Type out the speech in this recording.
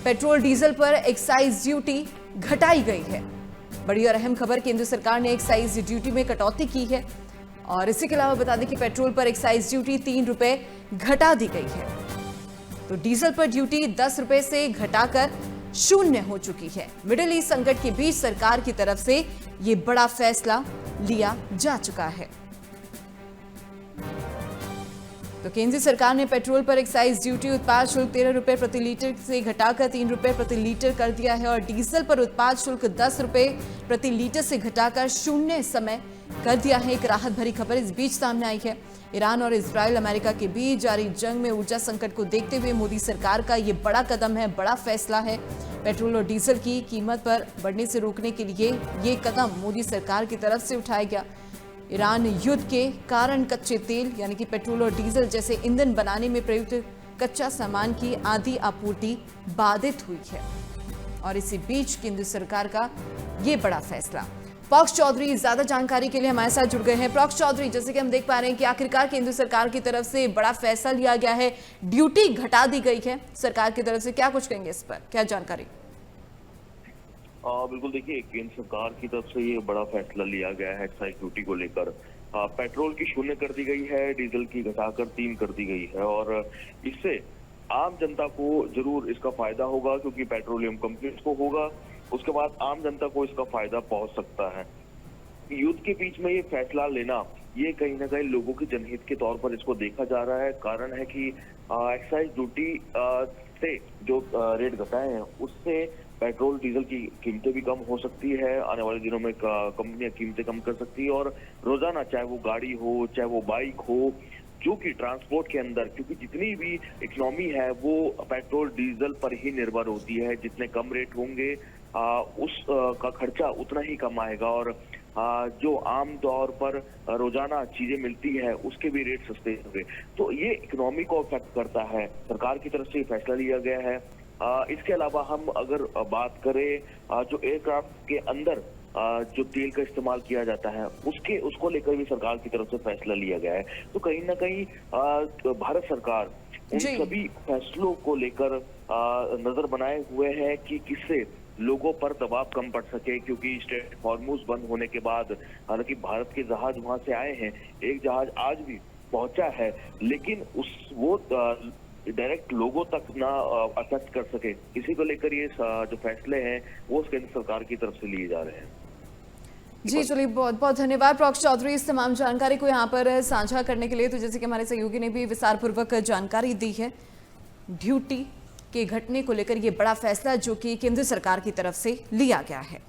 Petrol diesel पर excise duty घटाई गई है। बड़ी और अहम खबर, केंद्र सरकार ने एक्साइज ड्यूटी में कटौती की है। और इसी के अलावा बता दें कि पेट्रोल पर एक्साइज ड्यूटी 3 रुपए घटा दी गई है। तो डीजल पर ड्यूटी 10 रुपए से घटाकर 0 हो चुकी है। मिडिल ईस्ट संकट के बीच सरकार की तरफ से यह बड़ा फैसला लिया जा चुका है। तो केंद्र सरकार ने पेट्रोल पर एक्साइज ड्यूटी उत्पाद शुल्क 13 रुपए प्रति लीटर से घटाकर 3 रुपए प्रति लीटर कर दिया है और डीजल पर उत्पाद शुल्क 10 रुपए प्रति लीटर से घटाकर 0 समय कर दिया है। एक राहत भरी खबर इस बीच सामने आई है। ईरान और इजराइल अमेरिका के बीच जारी जंग में ऊर्जा संकट को देखते हुए मोदी सरकार का ये बड़ा कदम है, बड़ा फैसला है। पेट्रोल और डीजल की कीमत पर बढ़ने से रोकने के लिए ये कदम मोदी सरकार की तरफ से उठाया गया। ईरान युद्ध के कारण कच्चे तेल यानी कि पेट्रोल और डीजल जैसे ईंधन बनाने में प्रयुक्त कच्चा सामान की आधी आपूर्ति बाधित हुई है और इसी बीच केंद्र सरकार का ये बड़ा फैसला। पॉक्स चौधरी ज्यादा जानकारी के लिए हमारे साथ जुड़ गए हैं। पॉक्स चौधरी, जैसे कि हम देख पा रहे हैं कि आखिरकार केंद्र सरकार की तरफ से बड़ा फैसला लिया गया है, ड्यूटी घटा दी गई है सरकार की तरफ से, क्या कुछ कहेंगे इस पर, क्या जानकारी? बिल्कुल, देखिए केंद्र सरकार की तरफ से ये बड़ा फैसला लिया गया है एक्साइज ड्यूटी को लेकर। पेट्रोल की 0 कर दी गई है, डीजल की घटाकर 3 कर दी गई है और इससे आम जनता को जरूर इसका फायदा होगा क्योंकि पेट्रोलियम कंपनीज को होगा, उसके बाद आम जनता को इसका फायदा पहुंच सकता है। युद्ध के बीच में ये फैसला लेना, ये कहीं ना कहीं लोगों के जनहित के तौर पर इसको देखा जा रहा है। कारण है कि एक्साइज ड्यूटी से जो रेट घटाए हैं उससे पेट्रोल डीजल की कीमतें भी कम हो सकती है। आने वाले दिनों में कंपनियां कीमतें कम कर सकती है और रोजाना चाहे वो गाड़ी हो चाहे वो बाइक हो, जो कि ट्रांसपोर्ट के अंदर, क्योंकि जितनी भी इकोनॉमी है वो पेट्रोल डीजल पर ही निर्भर होती है, जितने कम रेट होंगे उस का खर्चा उतना ही कम आएगा और जो आम तौर पर रोजाना चीजें मिलती है उसके भी रेट सस्ते होंगे। तो ये इकोनॉमी को अफेक्ट करता है। सरकार की तरफ से फैसला लिया गया है। इसके अलावा हम अगर बात करें जो एयरक्राफ्ट के अंदर जो तेल का इस्तेमाल किया जाता है उसको लेकर भी सरकार की तरफ से फैसला लिया गया है। तो कहीं ना कहीं भारत सरकार उन सभी फैसलों को लेकर नजर बनाए हुए है कि किससे लोगों पर दबाव कम पड़ सके, क्योंकि स्ट्रेट हॉर्मुज बंद होने के बाद हालांकि भारत के जहाज वहां से आए हैं, एक जहाज आज भी पहुंचा है, लेकिन वो डायरेक्ट लोगों तक ना अफेक्ट कर सके, इसी को लेकर ये जो फैसले हैं वो केंद्र सरकार की तरफ से लिए जा रहे हैं। जी चलिए, बहुत बहुत धन्यवाद पॉक्स चौधरी इस तमाम जानकारी को यहाँ पर साझा करने के लिए। तो जैसे कि हमारे सहयोगी ने भी विस्तारपूर्वक जानकारी दी है, ड्यूटी के घटने को लेकर ये बड़ा फैसला जो कि केंद्र सरकार की तरफ से लिया गया है।